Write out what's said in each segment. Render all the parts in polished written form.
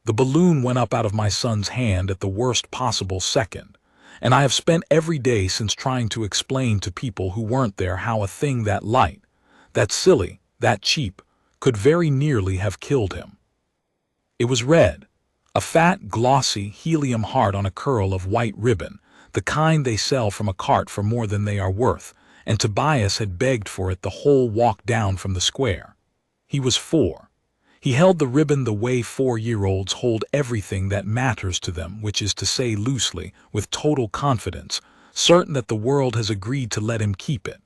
The balloon went up out of my son's hand at the worst possible second, and I have spent every day since trying to explain to people who weren't there how a thing that light, that silly, that cheap, could very nearly have killed him. It was red, a fat, glossy helium heart on a curl of white ribbon, the kind they sell from a cart for more than they are worth, and Tobias had begged for it the whole walk down from the square. He was 4. He held the ribbon the way 4-year-olds hold everything that matters to them, which is to say loosely, with total confidence, certain that the world has agreed to let him keep it.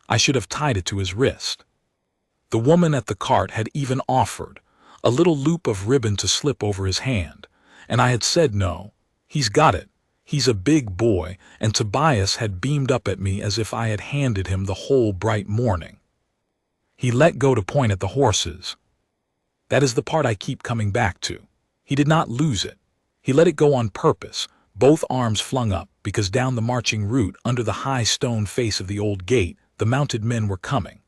I should have tied it to his wrist. The woman at the cart had even offered a little loop of ribbon to slip over his hand, and I had said no. He's got it. He's a big boy, and Tobias had beamed up at me as if I had handed him the whole bright morning. He let go to point at the horses. That is the part I keep coming back to. He did not lose it. He let it go on purpose, both arms flung up, because down the marching route, under the high stone face of the old gate, the mounted men were coming.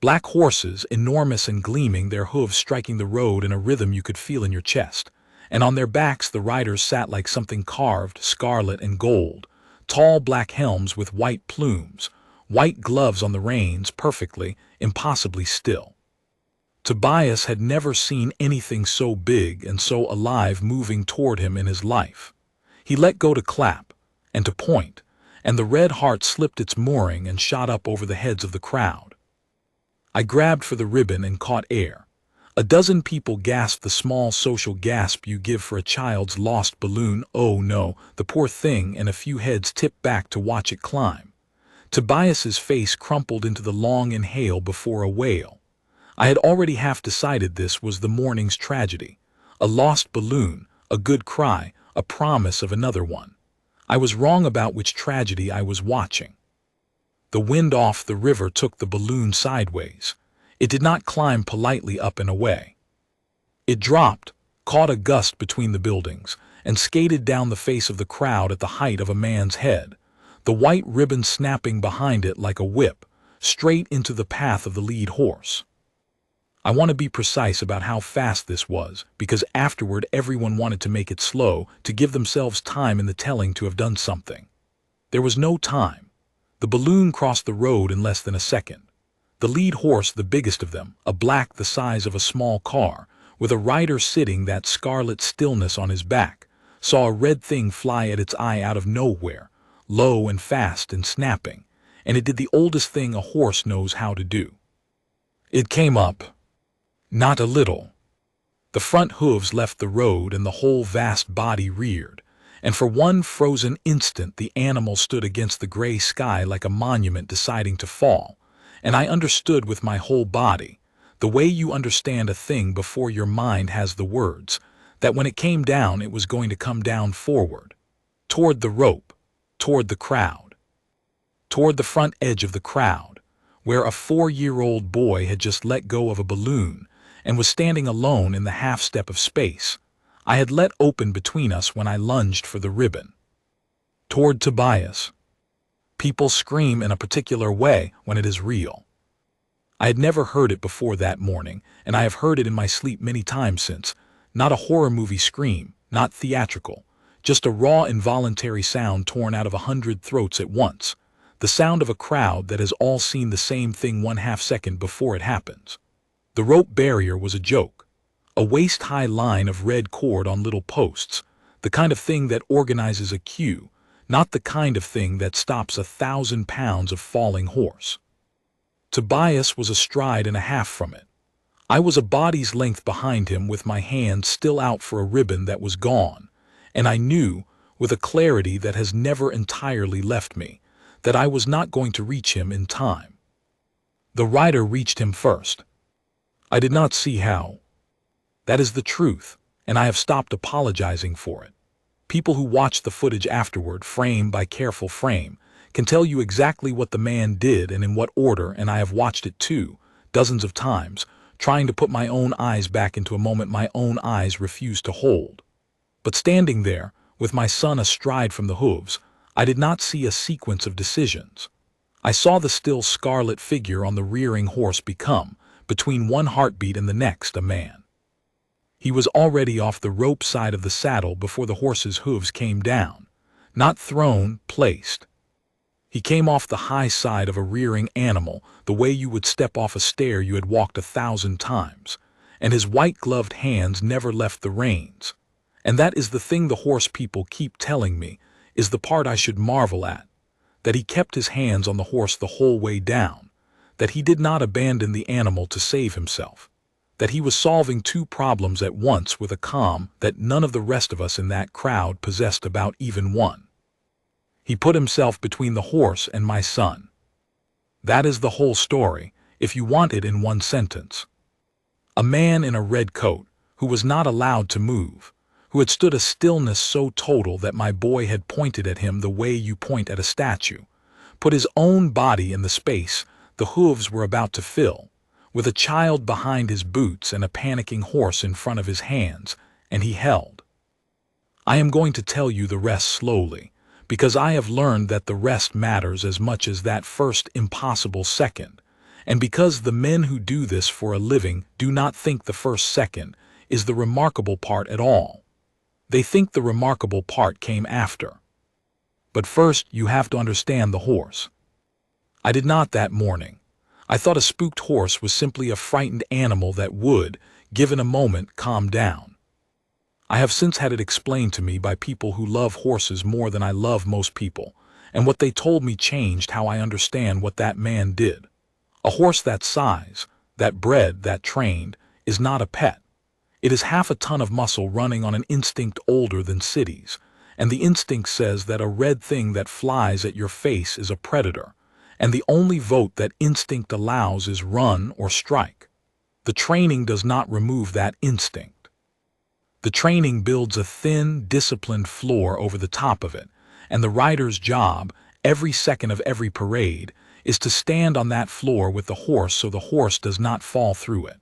Black horses, enormous and gleaming, their hooves striking the road in a rhythm you could feel in your chest, and on their backs the riders sat like something carved, scarlet and gold, tall black helms with white plumes, white gloves on the reins, perfectly, impossibly still. Tobias had never seen anything so big and so alive moving toward him in his life. He let go to clap, and to point, and the red heart slipped its mooring and shot up over the heads of the crowd. I grabbed for the ribbon and caught air. A dozen people gasped the small social gasp you give for a child's lost balloon. Oh no, the poor thing, and a few heads tipped back to watch it climb. Tobias's face crumpled into the long inhale before a wail. I had already half decided this was the morning's tragedy. A lost balloon, a good cry, a promise of another one. I was wrong about which tragedy I was watching. The wind off the river took the balloon sideways. It did not climb politely up and away. It dropped, caught a gust between the buildings, and skated down the face of the crowd at the height of a man's head, the white ribbon snapping behind it like a whip, straight into the path of the lead horse. I want to be precise about how fast this was, because afterward everyone wanted to make it slow, to give themselves time in the telling to have done something. There was no time. The balloon crossed the road in less than a second. The lead horse, the biggest of them, a black the size of a small car, with a rider sitting that scarlet stillness on his back, saw a red thing fly at its eye out of nowhere, low and fast and snapping, and it did the oldest thing a horse knows how to do. It came up. Not a little. The front hooves left the road and the whole vast body reared, and for one frozen instant the animal stood against the gray sky like a monument deciding to fall, and I understood with my whole body, the way you understand a thing before your mind has the words, that when it came down it was going to come down forward, toward the rope, toward the crowd, toward the front edge of the crowd, where a 4-year-old boy had just let go of a balloon and was standing alone in the half-step of space I had let open between us when I lunged for the ribbon. Toward Tobias. People scream in a particular way when it is real. I had never heard it before that morning, and I have heard it in my sleep many times since. Not a horror movie scream, not theatrical, just a raw involuntary sound torn out of 100 throats at once, the sound of a crowd that has all seen the same thing 1/2 second before it happens. The rope barrier was a joke, a waist-high line of red cord on little posts, the kind of thing that organizes a queue, not the kind of thing that stops 1,000 pounds of falling horse. Tobias was a stride and a half from it. I was a body's length behind him with my hand still out for a ribbon that was gone, and I knew, with a clarity that has never entirely left me, that I was not going to reach him in time. The rider reached him first. I did not see how. That is the truth, and I have stopped apologizing for it. People who watch the footage afterward, frame by careful frame, can tell you exactly what the man did and in what order, and I have watched it too, dozens of times, trying to put my own eyes back into a moment my own eyes refused to hold. But standing there, with my son astride from the hooves, I did not see a sequence of decisions. I saw the still scarlet figure on the rearing horse become, between one heartbeat and the next, a man. He was already off the rope side of the saddle before the horse's hooves came down. Not thrown, placed. He came off the high side of a rearing animal, the way you would step off a stair you had walked 1,000 times, and his white-gloved hands never left the reins. And that is the thing the horse people keep telling me, is the part I should marvel at, that he kept his hands on the horse the whole way down, that he did not abandon the animal to save himself, that he was solving two problems at once with a calm that none of the rest of us in that crowd possessed about even one. He put himself between the horse and my son. That is the whole story, if you want it in one sentence. A man in a red coat, who was not allowed to move, who had stood a stillness so total that my boy had pointed at him the way you point at a statue, put his own body in the space the hooves were about to fill, with a child behind his boots and a panicking horse in front of his hands, and he held. I am going to tell you the rest slowly, because I have learned that the rest matters as much as that first impossible second, and because the men who do this for a living do not think the first second is the remarkable part at all. They think the remarkable part came after. But first you have to understand the horse. I did not that morning. I thought a spooked horse was simply a frightened animal that would, given a moment, calm down. I have since had it explained to me by people who love horses more than I love most people, and what they told me changed how I understand what that man did. A horse that size, that bred, that trained, is not a pet. It is half a ton of muscle running on an instinct older than cities, and the instinct says that a red thing that flies at your face is a predator, and the only vote that instinct allows is run or strike. The training does not remove that instinct. The training builds a thin, disciplined floor over the top of it, and the rider's job, every second of every parade, is to stand on that floor with the horse so the horse does not fall through it.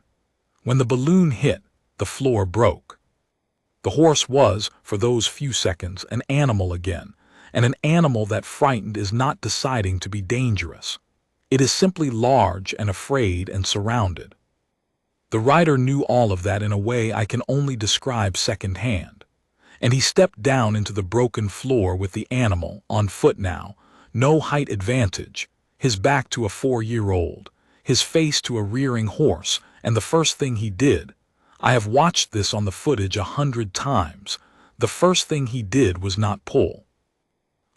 When the balloon hit, the floor broke. The horse was, for those few seconds, an animal again, and an animal that frightened is not deciding to be dangerous. It is simply large and afraid and surrounded. The rider knew all of that in a way I can only describe secondhand, and he stepped down into the broken floor with the animal, on foot now, no height advantage, his back to a 4-year-old, his face to a rearing horse, and the first thing he did, I have watched this on the footage 100 times, the first thing he did was not pull.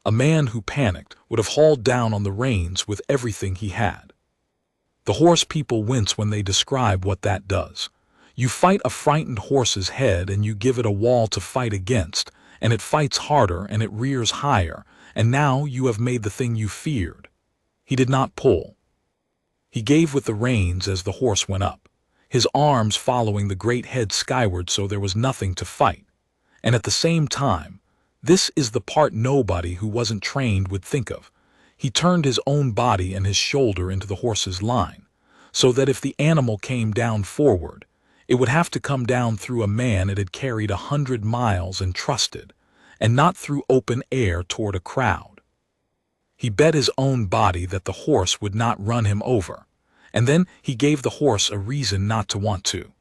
A man who panicked would have hauled down on the reins with everything he had. The horse people wince when they describe what that does. You fight a frightened horse's head and you give it a wall to fight against, and it fights harder and it rears higher, and now you have made the thing you feared. He did not pull. He gave with the reins as the horse went up, his arms following the great head skyward so there was nothing to fight. And at the same time, this is the part nobody who wasn't trained would think of. He turned his own body and his shoulder into the horse's line, so that if the animal came down forward, it would have to come down through a man it had carried 100 miles and trusted, and not through open air toward a crowd. He bet his own body that the horse would not run him over, and then he gave the horse a reason not to want to.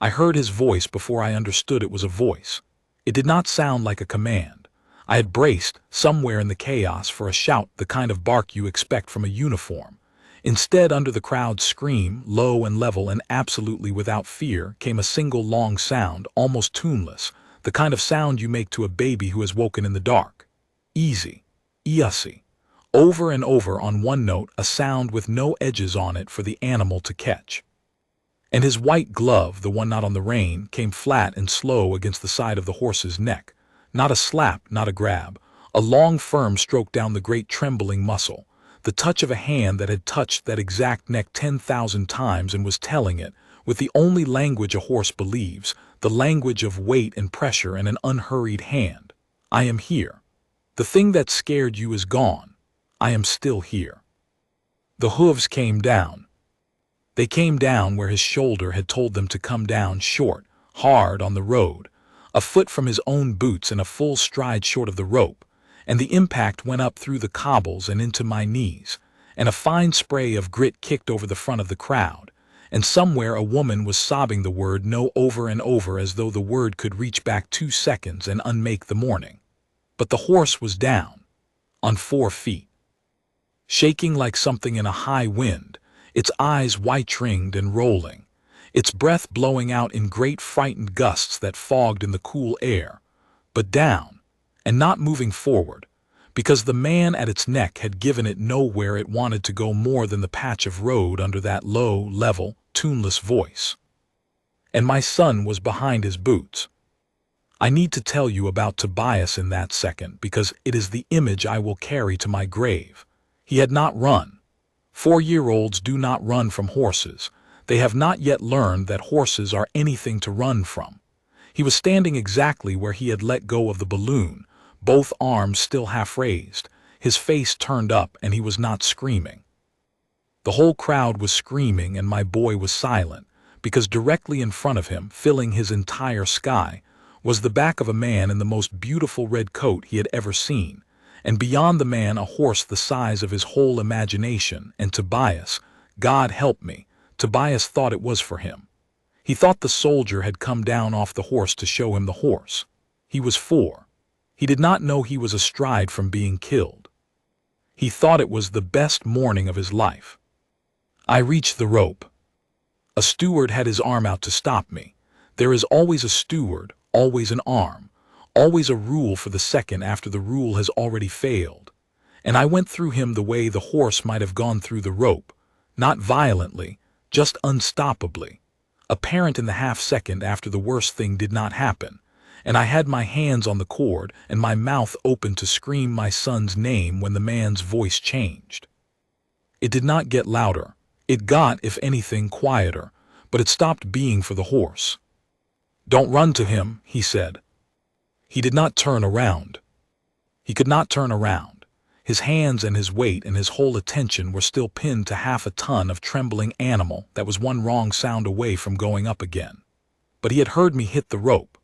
I heard his voice before I understood it was a voice. It did not sound like a command. I had braced, somewhere in the chaos, for a shout, the kind of bark you expect from a uniform. Instead, under the crowd's scream, low and level and absolutely without fear, came a single long sound, almost tuneless, the kind of sound you make to a baby who has woken in the dark. Easy. Easy. Over and over on one note, a sound with no edges on it for the animal to catch. And his white glove, the one not on the rein, came flat and slow against the side of the horse's neck. Not a slap, not a grab. A long, firm stroke down the great trembling muscle. The touch of a hand that had touched that exact neck 10,000 times and was telling it, with the only language a horse believes, the language of weight and pressure and an unhurried hand. I am here. The thing that scared you is gone. I am still here. The hooves came down. They came down where his shoulder had told them to come down, short, hard on the road, a foot from his own boots and a full stride short of the rope, and the impact went up through the cobbles and into my knees, and a fine spray of grit kicked over the front of the crowd, and somewhere a woman was sobbing the word no over and over as though the word could reach back 2 seconds and unmake the morning. But the horse was down, on 4 feet, shaking like something in a high wind, its eyes white-ringed and rolling, its breath blowing out in great frightened gusts that fogged in the cool air, but down, and not moving forward, because the man at its neck had given it nowhere it wanted to go more than the patch of road under that low, level, tuneless voice. And my son was behind his boots. I need to tell you about Tobias in that second because it is the image I will carry to my grave. He had not run. 4-year-olds do not run from horses. They have not yet learned that horses are anything to run from. He was standing exactly where he had let go of the balloon, both arms still half raised, his face turned up, and he was not screaming. The whole crowd was screaming and my boy was silent, because directly in front of him, filling his entire sky, was the back of a man in the most beautiful red coat he had ever seen, and beyond the man a horse the size of his whole imagination, and Tobias, God help me, Tobias thought it was for him. He thought the soldier had come down off the horse to show him the horse. He was 4. He did not know he was astride from being killed. He thought it was the best morning of his life. I reached the rope. A steward had his arm out to stop me. There is always a steward, always an arm, always a rule for the second after the rule has already failed. And I went through him the way the horse might have gone through the rope, not violently, just unstoppably, apparent in the half-second after the worst thing did not happen, and I had my hands on the cord and my mouth open to scream my son's name when the man's voice changed. It did not get louder. It got, if anything, quieter, but it stopped being for the horse. "Don't run to him," he said. He did not turn around. He could not turn around. His hands and his weight and his whole attention were still pinned to half a ton of trembling animal that was one wrong sound away from going up again. But he had heard me hit the rope.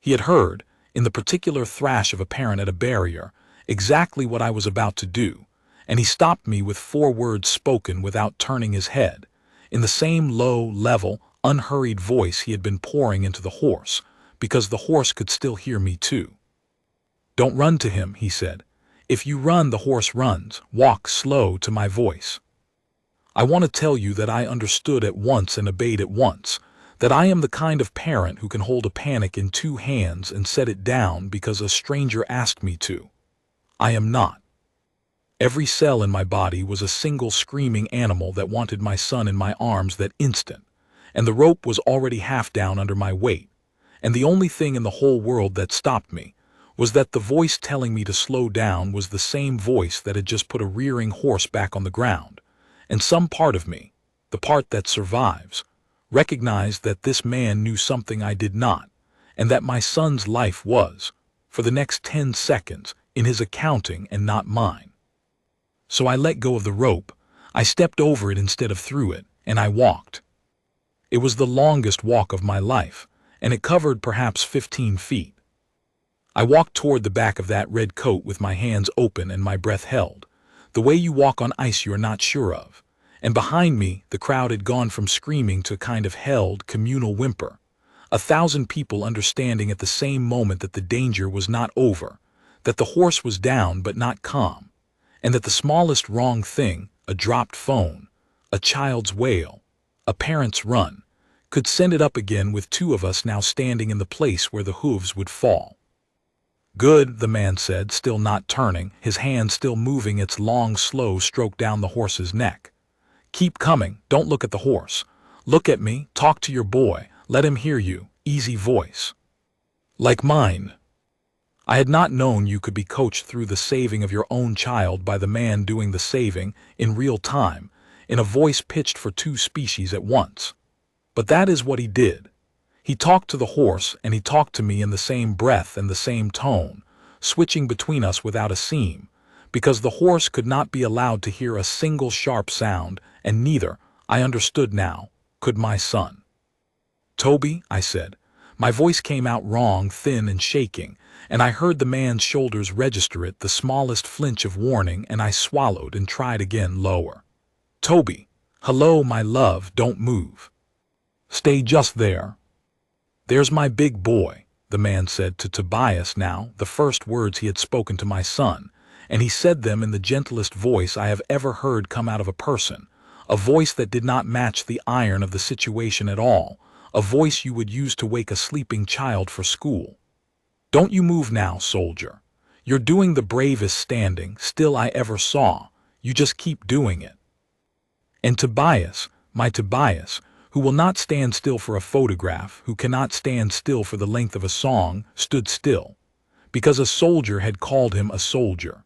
He had heard, in the particular thrash of a parent at a barrier, exactly what I was about to do, and he stopped me with 4 words spoken without turning his head, in the same low, level, unhurried voice he had been pouring into the horse, because the horse could still hear me too. "Don't run to him," he said. "If you run, the horse runs. Walk slow," to my voice. I want to tell you that I understood at once and obeyed at once, that I am the kind of parent who can hold a panic in 2 hands and set it down because a stranger asked me to. I am not. Every cell in my body was a single screaming animal that wanted my son in my arms that instant, and the rope was already half down under my weight, and the only thing in the whole world that stopped me was that the voice telling me to slow down was the same voice that had just put a rearing horse back on the ground, and some part of me, the part that survives, recognized that this man knew something I did not, and that my son's life was, for the next 10 seconds, in his accounting and not mine. So I let go of the rope, I stepped over it instead of through it, and I walked. It was the longest walk of my life, and it covered perhaps 15 feet. I walked toward the back of that red coat with my hands open and my breath held, the way you walk on ice you are not sure of, and behind me the crowd had gone from screaming to a kind of held, communal whimper, 1,000 people understanding at the same moment that the danger was not over, that the horse was down but not calm, and that the smallest wrong thing, a dropped phone, a child's wail, a parent's run, could send it up again with 2 of us now standing in the place where the hooves would fall. "Good," the man said, still not turning, his hand still moving its long, slow stroke down the horse's neck. "Keep coming, don't look at the horse. Look at me, talk to your boy, let him hear you, easy voice. Like mine." I had not known you could be coached through the saving of your own child by the man doing the saving, in real time, in a voice pitched for 2 species at once. But that is what he did. He talked to the horse and he talked to me in the same breath and the same tone, switching between us without a seam, because the horse could not be allowed to hear a single sharp sound, and neither, I understood now, could my son. "Toby," I said. My voice came out wrong, thin and shaking, and I heard the man's shoulders register it, the smallest flinch of warning, and I swallowed and tried again lower. "Toby, "Hello, my love, don't move. Stay just there. There's my big boy," the man said to Tobias, now the first words he had spoken to my son, and he said them in the gentlest voice I have ever heard come out of a person, a voice that did not match the iron of the situation at all, a voice you would use to wake a sleeping child for school. "Don't you move now, soldier. You're doing the bravest standing still I ever saw. You just keep doing it." And Tobias, my Tobias, who will not stand still for a photograph, who cannot stand still for the length of a song, stood still, because a soldier had called him a soldier.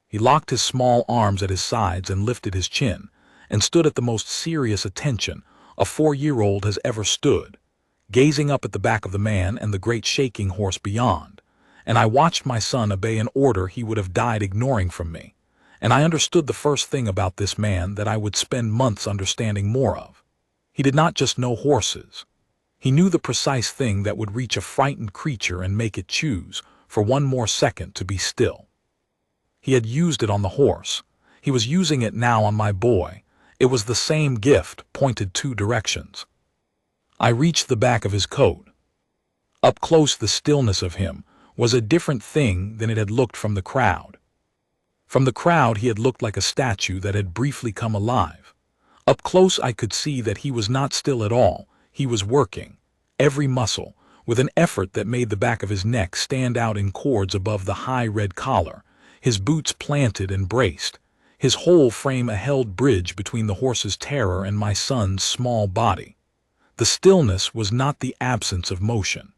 He locked his small arms at his sides and lifted his chin, and stood at the most serious attention a 4-year-old has ever stood, gazing up at the back of the man and the great shaking horse beyond. And I watched my son obey an order he would have died ignoring from me, and I understood the first thing about this man that I would spend months understanding more of. He did not just know horses. He knew the precise thing that would reach a frightened creature and make it choose, for one more second, to be still. He had used it on the horse. He was using it now on my boy. It was the same gift, pointed 2 directions. I reached the back of his coat. Up close, the stillness of him was a different thing than it had looked from the crowd. From the crowd he had looked like a statue that had briefly come alive. Up close I could see that he was not still at all. He was working, every muscle, with an effort that made the back of his neck stand out in cords above the high red collar, his boots planted and braced, his whole frame a held bridge between the horse's terror and my son's small body. The stillness was not the absence of motion.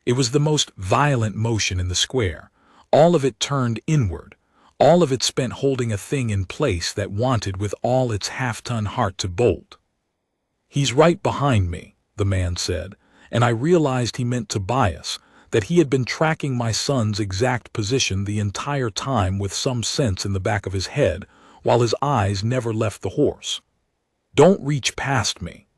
It was the most violent motion in the square, all of it turned inward, all of it spent holding a thing in place that wanted with all its half-ton heart to bolt. "He's right behind me," the man said, and I realized he meant Tobias, that he had been tracking my son's exact position the entire time with some sense in the back of his head, while his eyes never left the horse. "Don't reach past me.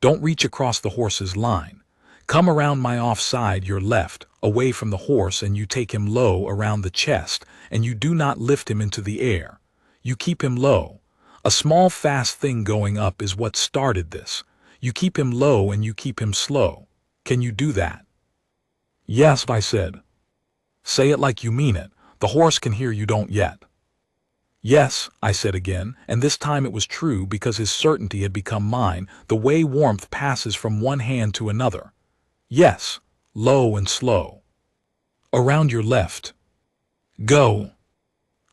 Don't reach across the horse's line. Come around my offside, your left, away from the horse, and you take him low around the chest, and you do not lift him into the air. You keep him low. A small fast thing going up is what started this. You keep him low and you keep him slow. Can you do that?" "Yes," I said. "Say it like you mean it. The horse can hear you don't yet." "Yes," I said again, and this time it was true because his certainty had become mine, the way warmth passes from one hand to another. "Yes, low and slow. Around your left. Go."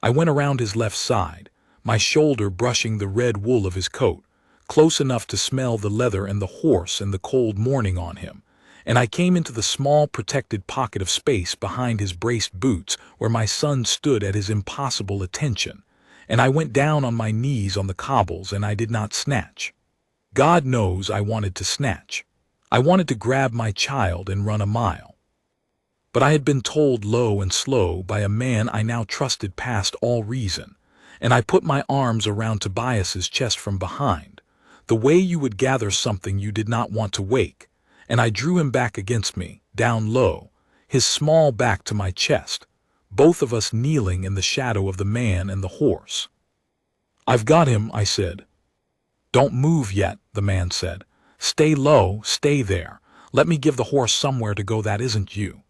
I went around his left side, my shoulder brushing the red wool of his coat, close enough to smell the leather and the horse and the cold morning on him, and I came into the small protected pocket of space behind his braced boots where my son stood at his impossible attention, and I went down on my knees on the cobbles, and I did not snatch. God knows I wanted to snatch. I wanted to grab my child and run a mile. But I had been told low and slow by a man I now trusted past all reason, and I put my arms around Tobias's chest from behind, the way you would gather something you did not want to wake, and I drew him back against me, down low, his small back to my chest, both of us kneeling in the shadow of the man and the horse. "I've got him," I said. "Don't move yet," the man said. "Stay low, stay there. Let me give the horse somewhere to go that isn't you."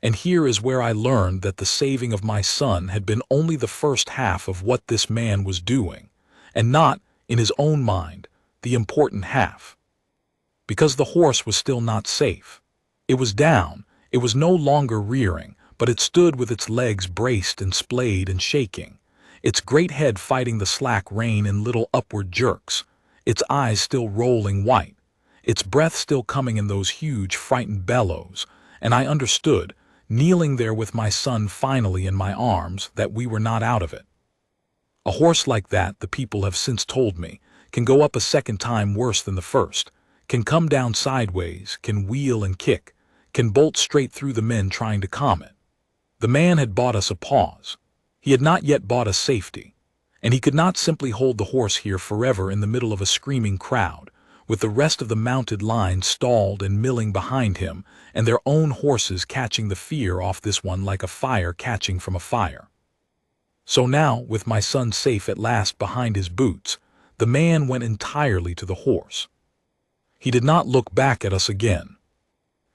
And here is where I learned that the saving of my son had been only the first half of what this man was doing, and not, in his own mind, the important half. Because the horse was still not safe. It was down, it was no longer rearing, but it stood with its legs braced and splayed and shaking, its great head fighting the slack rein in little upward jerks, its eyes still rolling white, its breath still coming in those huge frightened bellows, and I understood, kneeling there with my son finally in my arms, that we were not out of it. A horse like that, the people have since told me, can go up a second time worse than the first, can come down sideways, can wheel and kick, can bolt straight through the men trying to calm it. The man had bought us a pause. He had not yet bought us safety, and he could not simply hold the horse here forever in the middle of a screaming crowd, with the rest of the mounted line stalled and milling behind him, and their own horses catching the fear off this one like a fire catching from a fire. So now, with my son safe at last behind his boots, The man went entirely to the horse. He did not look back at us again.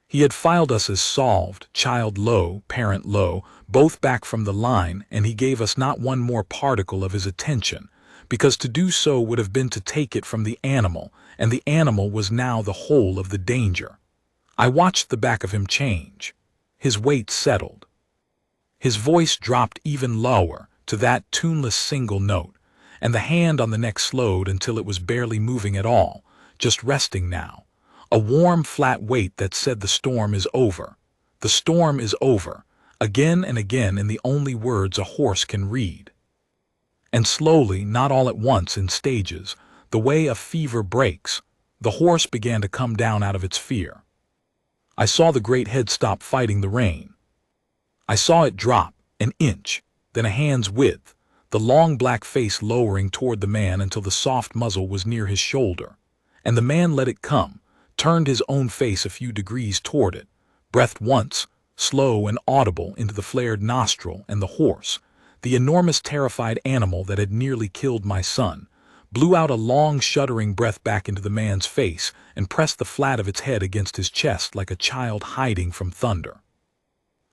He had filed us as solved, child low, parent low, both back from the line, and he gave us not one more particle of his attention, because to do so would have been to take it from the animal, and the animal was now the whole of the danger. I watched the back of him change. His weight settled. His voice dropped even lower, to that tuneless single note, and the hand on the neck slowed until it was barely moving at all, just resting now. A warm, flat weight that said the storm is over. The storm is over, again and again in the only words a horse can read. And slowly, not all at once in stages, the way a fever breaks, the horse began to come down out of its fear. I saw the great head stop fighting the rain. I saw it drop, an inch, then a hand's width, the long black face lowering toward the man until the soft muzzle was near his shoulder. And the man let it come, turned his own face a few degrees toward it, breathed once, slow and audible, into the flared nostril, and the horse, the enormous terrified animal that had nearly killed my son, blew out a long shuddering breath back into the man's face and pressed the flat of its head against his chest like a child hiding from thunder.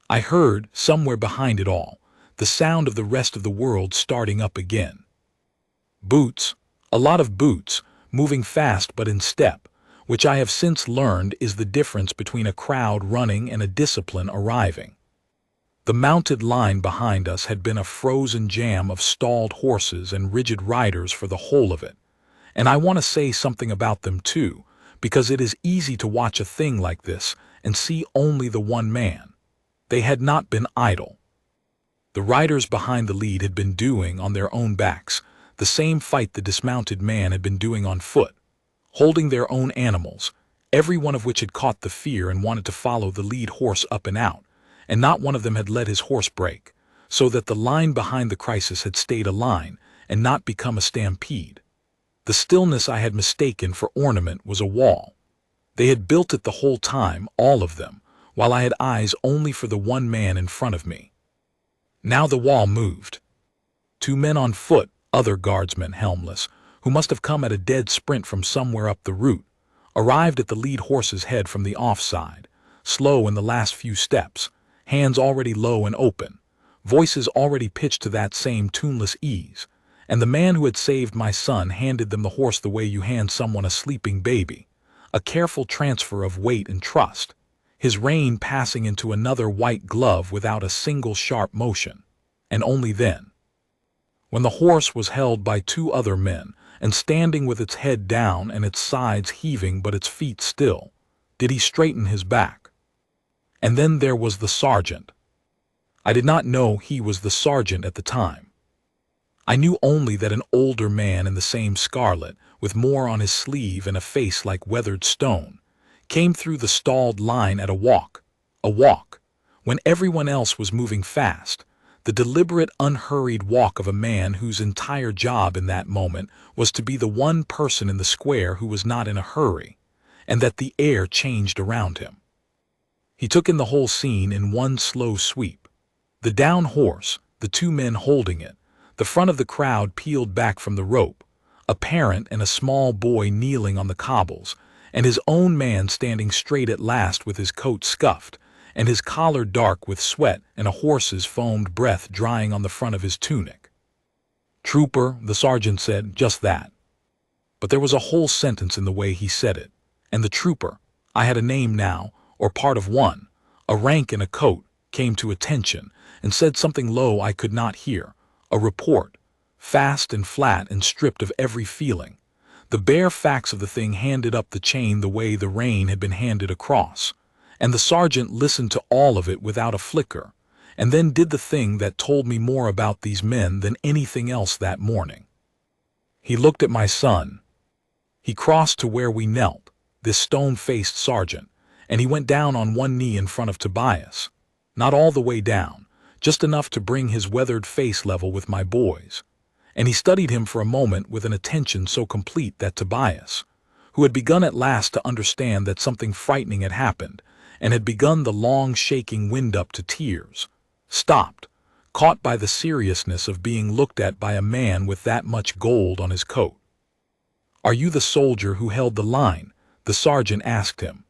I heard, somewhere behind it all, the sound of the rest of the world starting up again. Boots, a lot of boots, moving fast but in step, which I have since learned is the difference between a crowd running and a discipline arriving. The mounted line behind us had been a frozen jam of stalled horses and rigid riders for the whole of it, and I want to say something about them too, because it is easy to watch a thing like this and see only the one man. They had not been idle. The riders behind the lead had been doing, on their own backs, the same fight the dismounted man had been doing on foot, holding their own animals, every one of which had caught the fear and wanted to follow the lead horse up and out, and not one of them had let his horse break, so that the line behind the crisis had stayed a line and not become a stampede. The stillness I had mistaken for ornament was a wall. They had built it the whole time, all of them, while I had eyes only for the one man in front of me. Now the wall moved. 2 men on foot, other guardsmen helmless, who must have come at a dead sprint from somewhere up the route, arrived at the lead horse's head from the offside, slow in the last few steps, hands already low and open, voices already pitched to that same tuneless ease, and the man who had saved my son handed them the horse the way you hand someone a sleeping baby, a careful transfer of weight and trust, his rein passing into another white glove without a single sharp motion, and only then. When the horse was held by 2 other men, and standing with its head down and its sides heaving but its feet still, did he straighten his back. And then there was the sergeant. I did not know he was the sergeant at the time. I knew only that an older man in the same scarlet, with more on his sleeve and a face like weathered stone, came through the stalled line at a walk, when everyone else was moving fast, the deliberate, unhurried walk of a man whose entire job in that moment was to be the one person in the square who was not in a hurry, and that the air changed around him. He took in the whole scene in one slow sweep. The down horse, the 2 men holding it, the front of the crowd peeled back from the rope, a parent and a small boy kneeling on the cobbles, and his own man standing straight at last with his coat scuffed, and his collar dark with sweat and a horse's foamed breath drying on the front of his tunic. "Trooper," the sergeant said, just that. But there was a whole sentence in the way he said it, and the trooper, I had a name now, or part of one, a rank and a coat, came to attention, and said something low I could not hear, a report, fast and flat and stripped of every feeling, the bare facts of the thing handed up the chain the way the rein had been handed across, and the sergeant listened to all of it without a flicker, and then did the thing that told me more about these men than anything else that morning. He looked at my son. He crossed to where we knelt, this stone-faced sergeant, and he went down on one knee in front of Tobias, not all the way down, just enough to bring his weathered face level with my boy's. And he studied him for a moment with an attention so complete that Tobias, who had begun at last to understand that something frightening had happened, and had begun the long shaking wind-up to tears, stopped, caught by the seriousness of being looked at by a man with that much gold on his coat. "Are you the soldier who held the line?" the sergeant asked him.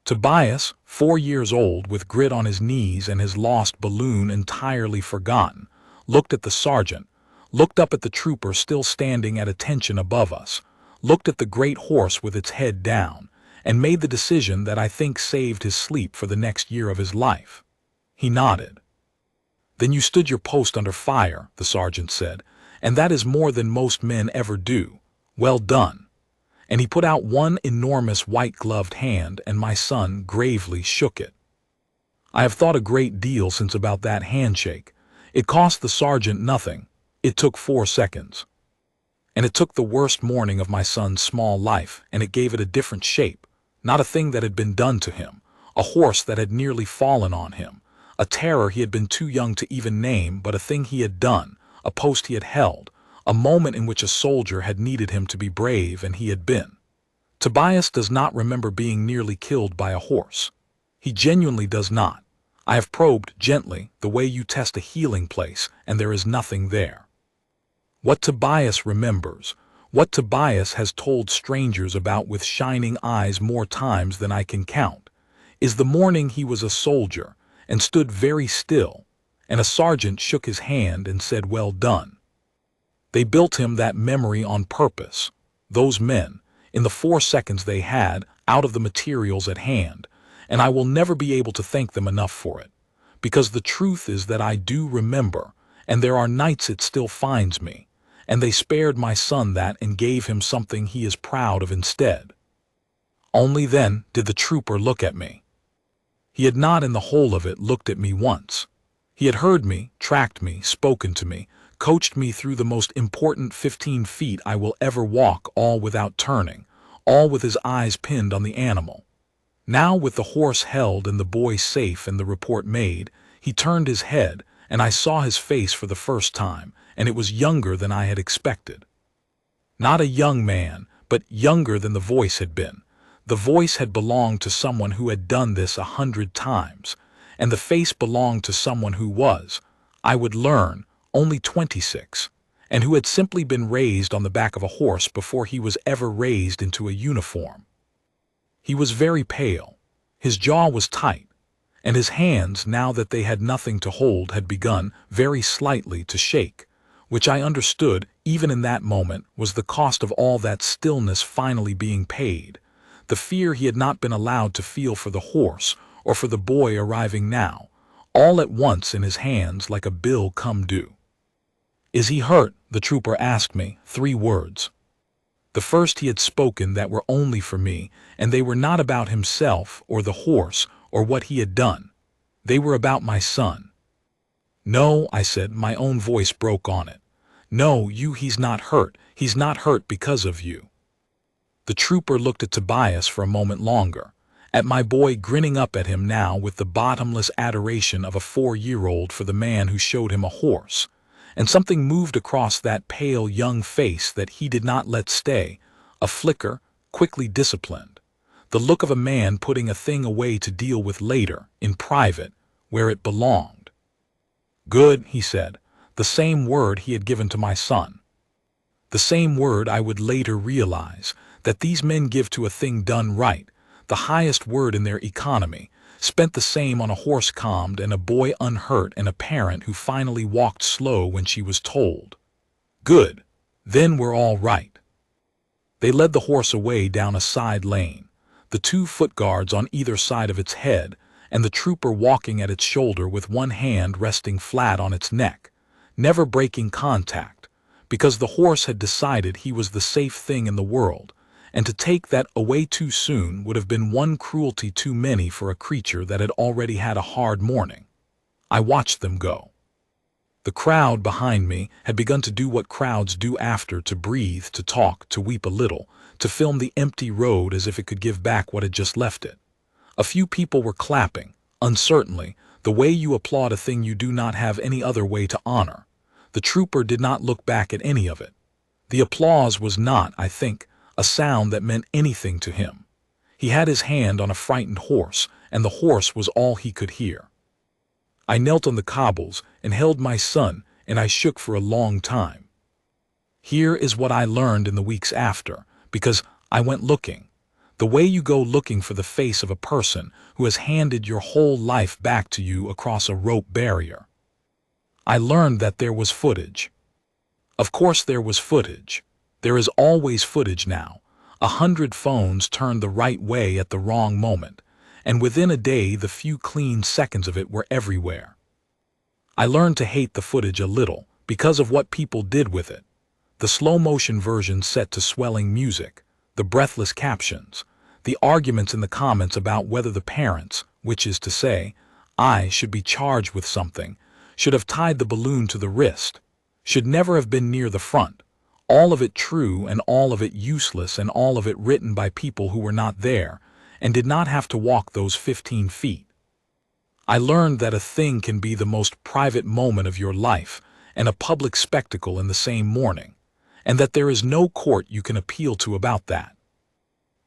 Tobias, 4 years old, with grit on his knees and his lost balloon entirely forgotten, looked at the sergeant, looked up at the trooper still standing at attention above us, looked at the great horse with its head down, and made the decision that I think saved his sleep for the next year of his life. He nodded. "Then you stood your post under fire," the sergeant said, "and that is more than most men ever do. Well done." And he put out one enormous white-gloved hand, and my son gravely shook it. I have thought a great deal since about that handshake. It cost the sergeant nothing. It took 4 seconds. And it took the worst morning of my son's small life, and it gave it a different shape. Not a thing that had been done to him, a horse that had nearly fallen on him, a terror he had been too young to even name, but a thing he had done, a post he had held, a moment in which a soldier had needed him to be brave, and he had been. Tobias does not remember being nearly killed by a horse. He genuinely does not. I have probed gently, the way you test a healing place, and there is nothing there. What Tobias remembers, what Tobias has told strangers about with shining eyes more times than I can count, is the morning he was a soldier and stood very still, and a sergeant shook his hand and said, "Well done." They built him that memory on purpose, those men, in the 4 seconds they had, out of the materials at hand, and I will never be able to thank them enough for it, because the truth is that I do remember, and there are nights it still finds me, and they spared my son that and gave him something he is proud of instead. Only then did the trooper look at me. He had not in the whole of it looked at me once. He had heard me, tracked me, spoken to me, coached me through the most important 15 feet I will ever walk, all without turning, all with his eyes pinned on the animal. Now, with the horse held and the boy safe and the report made, he turned his head, and I saw his face for the first time, and it was younger than I had expected. Not a young man, but younger than the voice had been. The voice had belonged to someone who had done this 100 times, and the face belonged to someone who was, I would learn, only 26, and who had simply been raised on the back of a horse before he was ever raised into a uniform. He was very pale, his jaw was tight, and his hands, now that they had nothing to hold, had begun, very slightly, to shake, which I understood, even in that moment, was the cost of all that stillness finally being paid, the fear he had not been allowed to feel for the horse, or for the boy arriving now, all at once in his hands like a bill come due. "Is he hurt?" the trooper asked me, 3 words. The first he had spoken that were only for me, and they were not about himself, or the horse, or what he had done. They were about my son. "No," I said, my own voice broke on it. "No, he's not hurt. He's not hurt because of you." The trooper looked at Tobias for a moment longer, at my boy grinning up at him now with the bottomless adoration of a 4-year-old for the man who showed him a horse, and something moved across that pale young face that he did not let stay, a flicker, quickly disciplined, the look of a man putting a thing away to deal with later, in private, where it belonged. "Good," he said, the same word he had given to my son. The same word I would later realize, that these men give to a thing done right, the highest word in their economy, spent the same on a horse calmed and a boy unhurt and a parent who finally walked slow when she was told. "Good. Then we're all right." They led the horse away down a side lane, the 2 foot guards on either side of its head, and the trooper walking at its shoulder with one hand resting flat on its neck, never breaking contact, because the horse had decided he was the safe thing in the world, and to take that away too soon would have been one cruelty too many for a creature that had already had a hard morning. I watched them go. The crowd behind me had begun to do what crowds do after, to breathe, to talk, to weep a little, to film the empty road as if it could give back what had just left it. A few people were clapping, uncertainly, the way you applaud a thing you do not have any other way to honor. The trooper did not look back at any of it. The applause was not, I think, a sound that meant anything to him. He had his hand on a frightened horse, and the horse was all he could hear. I knelt on the cobbles and held my son, and I shook for a long time. Here is what I learned in the weeks after, because I went looking. The way you go looking for the face of a person who has handed your whole life back to you across a rope barrier. I learned that there was footage. Of course there was footage. There is always footage now. 100 phones turned the right way at the wrong moment, and within a day the few clean seconds of it were everywhere. I learned to hate the footage a little because of what people did with it. The slow-motion version set to swelling music, the breathless captions, the arguments in the comments about whether the parents, which is to say, I, should be charged with something, should have tied the balloon to the wrist, should never have been near the front, all of it true and all of it useless and all of it written by people who were not there and did not have to walk those 15 feet. I learned that a thing can be the most private moment of your life and a public spectacle in the same morning, and that there is no court you can appeal to about that.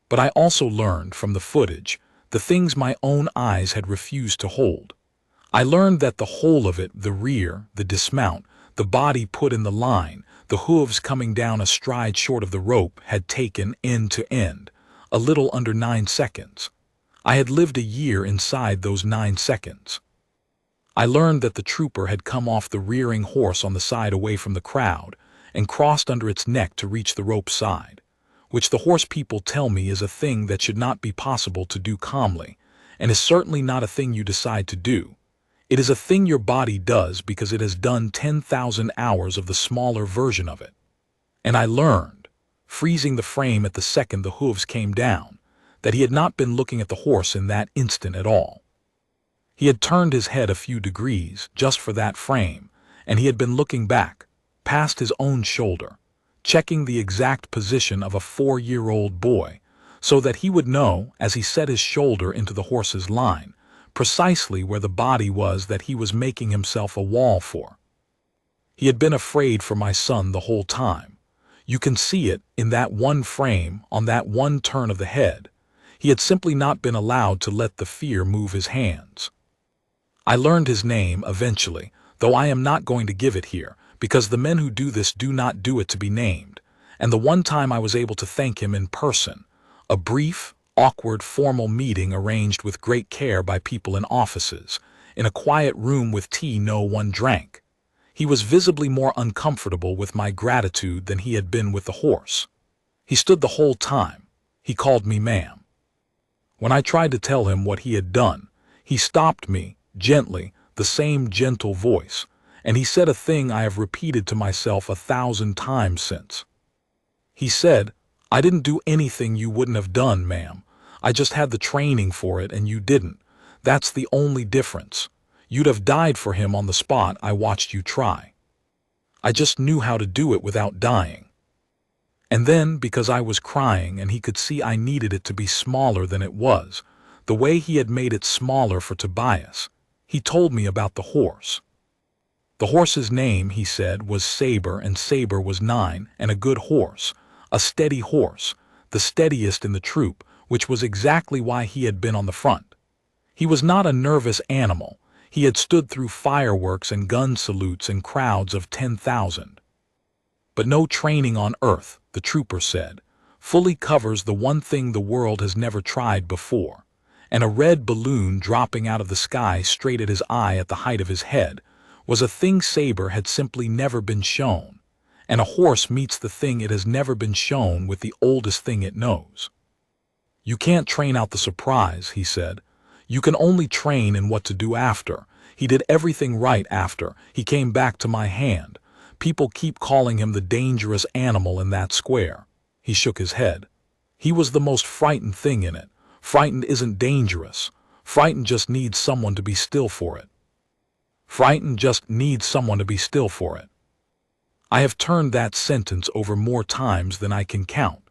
But I also learned from the footage the things my own eyes had refused to hold. I learned that the whole of it, the rear, the dismount, the body put in the line, the hooves coming down a stride short of the rope, had taken, end to end, a little under 9 seconds. I had lived a year inside those 9 seconds. I learned that the trooper had come off the rearing horse on the side away from the crowd and crossed under its neck to reach the rope side, which the horse people tell me is a thing that should not be possible to do calmly, and is certainly not a thing you decide to do. It is a thing your body does because it has done 10,000 hours of the smaller version of it. And I learned, freezing the frame at the second the hooves came down, that he had not been looking at the horse in that instant at all. He had turned his head a few degrees just for that frame, and he had been looking back, past his own shoulder, checking the exact position of a 4-year-old boy, so that he would know, as he set his shoulder into the horse's line, precisely where the body was that he was making himself a wall for. He had been afraid for my son the whole time. You can see it in that one frame, on that one turn of the head. He had simply not been allowed to let the fear move his hands. I learned his name eventually, though I am not going to give it here, because the men who do this do not do it to be named, and the one time I was able to thank him in person, a brief, awkward, formal meeting arranged with great care by people in offices, in a quiet room with tea no one drank. He was visibly more uncomfortable with my gratitude than he had been with the horse. He stood the whole time. He called me ma'am. When I tried to tell him what he had done, he stopped me, gently, the same gentle voice, and he said a thing I have repeated to myself 1,000 times since. He said, I didn't do anything you wouldn't have done, ma'am. I just had the training for it and you didn't. That's the only difference. You'd have died for him on the spot. I watched you try. I just knew how to do it without dying. And then, because I was crying and he could see I needed it to be smaller than it was, the way he had made it smaller for Tobias, he told me about the horse. The horse's name, he said, was Saber, and Saber was 9 and a good horse, a steady horse, the steadiest in the troop, which was exactly why he had been on the front. He was not a nervous animal. He had stood through fireworks and gun salutes and crowds of 10,000. But no training on earth, the trooper said, fully covers the one thing the world has never tried before, and a red balloon dropping out of the sky straight at his eye at the height of his head was a thing Saber had simply never been shown, and a horse meets the thing it has never been shown with the oldest thing it knows. You can't train out the surprise, he said. You can only train in what to do after. He did everything right after. He came back to my hand. People keep calling him the dangerous animal in that square. He shook his head. He was the most frightened thing in it. Frightened isn't dangerous. Frightened just needs someone to be still for it. Frightened just needs someone to be still for it. I have turned that sentence over more times than I can count,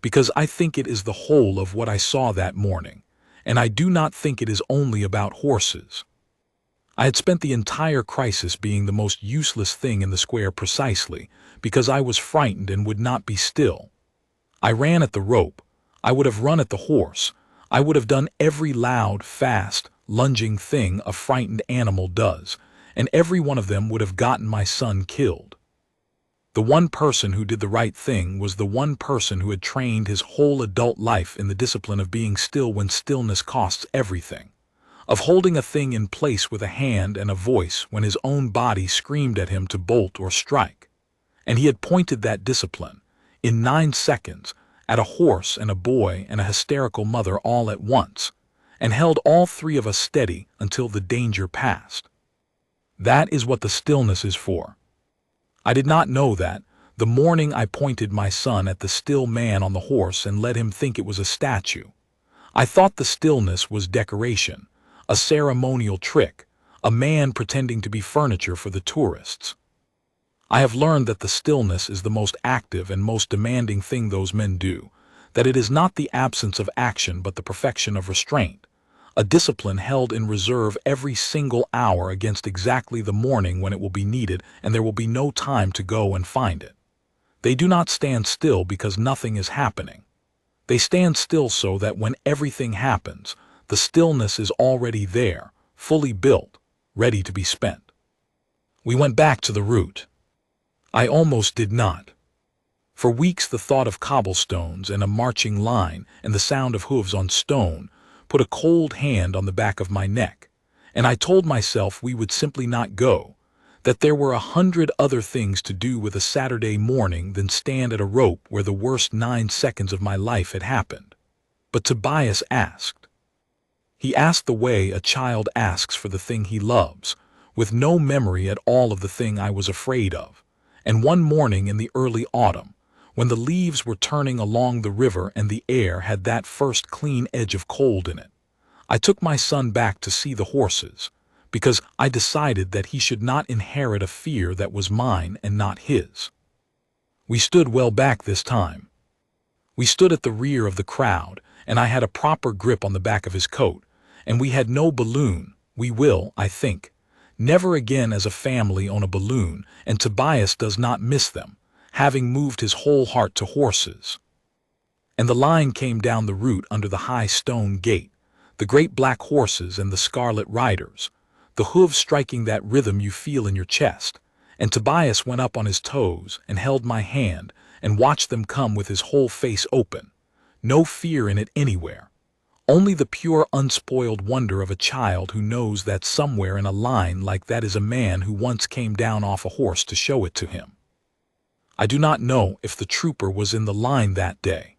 because I think it is the whole of what I saw that morning, and I do not think it is only about horses. I had spent the entire crisis being the most useless thing in the square precisely because I was frightened and would not be still. I ran at the rope. I would have run at the horse. I would have done every loud, fast, lunging thing a frightened animal does, and every one of them would have gotten my son killed. The one person who did the right thing was the one person who had trained his whole adult life in the discipline of being still when stillness costs everything, of holding a thing in place with a hand and a voice when his own body screamed at him to bolt or strike. And he had pointed that discipline, in 9 seconds, at a horse and a boy and a hysterical mother all at once, and held all 3 of us steady until the danger passed. That is what the stillness is for. I did not know that the morning I pointed my son at the still man on the horse and let him think it was a statue. I thought the stillness was decoration, a ceremonial trick, a man pretending to be furniture for the tourists. I have learned that the stillness is the most active and most demanding thing those men do, that it is not the absence of action but the perfection of restraint, a discipline held in reserve every single hour against exactly the morning when it will be needed and there will be no time to go and find it. They do not stand still because nothing is happening. They stand still so that when everything happens, the stillness is already there, fully built, ready to be spent. We went back to the route. I almost did not. For weeks the thought of cobblestones and a marching line and the sound of hooves on stone put a cold hand on the back of my neck, and I told myself we would simply not go, that there were 100 other things to do with a Saturday morning than stand at a rope where the worst 9 seconds of my life had happened. But Tobias asked. He asked the way a child asks for the thing he loves, with no memory at all of the thing I was afraid of. And one morning in the early autumn, when the leaves were turning along the river and the air had that first clean edge of cold in it, I took my son back to see the horses, because I decided that he should not inherit a fear that was mine and not his. We stood well back this time. We stood at the rear of the crowd, and I had a proper grip on the back of his coat, and we had no balloon. We will, I think, never again as a family own a balloon, and Tobias does not miss them, having moved his whole heart to horses. And the line came down the route under the high stone gate, the great black horses and the scarlet riders, the hooves striking that rhythm you feel in your chest, and Tobias went up on his toes and held my hand and watched them come with his whole face open, no fear in it anywhere. Only the pure unspoiled wonder of a child who knows that somewhere in a line like that is a man who once came down off a horse to show it to him. I do not know if the trooper was in the line that day.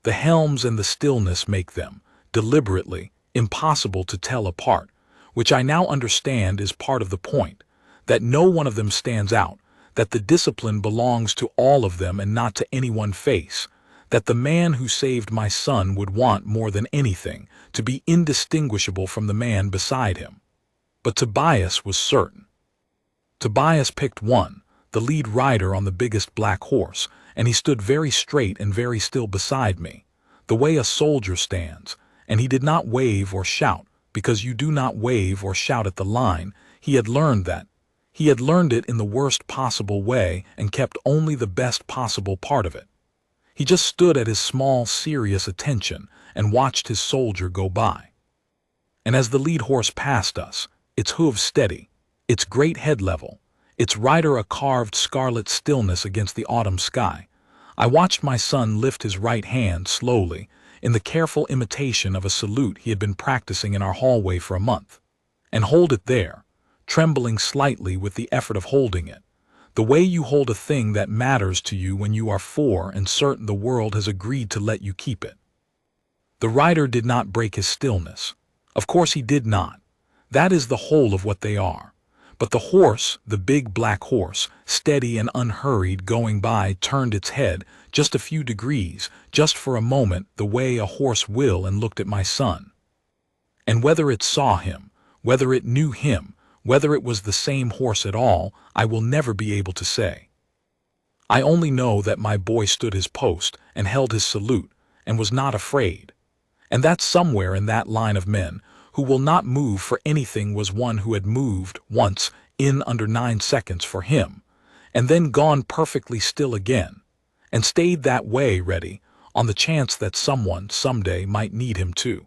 The helms and the stillness make them, deliberately, impossible to tell apart, which I now understand is part of the point, that no one of them stands out, that the discipline belongs to all of them and not to any one face, that the man who saved my son would want more than anything to be indistinguishable from the man beside him. But Tobias was certain. Tobias picked one, the lead rider on the biggest black horse, and he stood very straight and very still beside me, the way a soldier stands, and he did not wave or shout, because you do not wave or shout at the line. He had learned that. He had learned it in the worst possible way and kept only the best possible part of it. He just stood at his small, serious attention and watched his soldier go by. And as the lead horse passed us, its hooves steady, its great head level, its rider a carved scarlet stillness against the autumn sky, I watched my son lift his right hand slowly, in the careful imitation of a salute he had been practicing in our hallway for a month, and hold it there, trembling slightly with the effort of holding it, the way you hold a thing that matters to you when you are 4 and certain the world has agreed to let you keep it. The rider did not break his stillness. Of course he did not. That is the whole of what they are. But the horse, the big black horse, steady and unhurried going by, turned its head just a few degrees, just for a moment, the way a horse will, and looked at my son. And whether it saw him, whether it knew him, whether it was the same horse at all, I will never be able to say. I only know that my boy stood his post and held his salute and was not afraid. And that somewhere in that line of men who will not move for anything was one who had moved once in under 9 seconds for him, and then gone perfectly still again, and stayed that way ready on the chance that someone someday might need him too.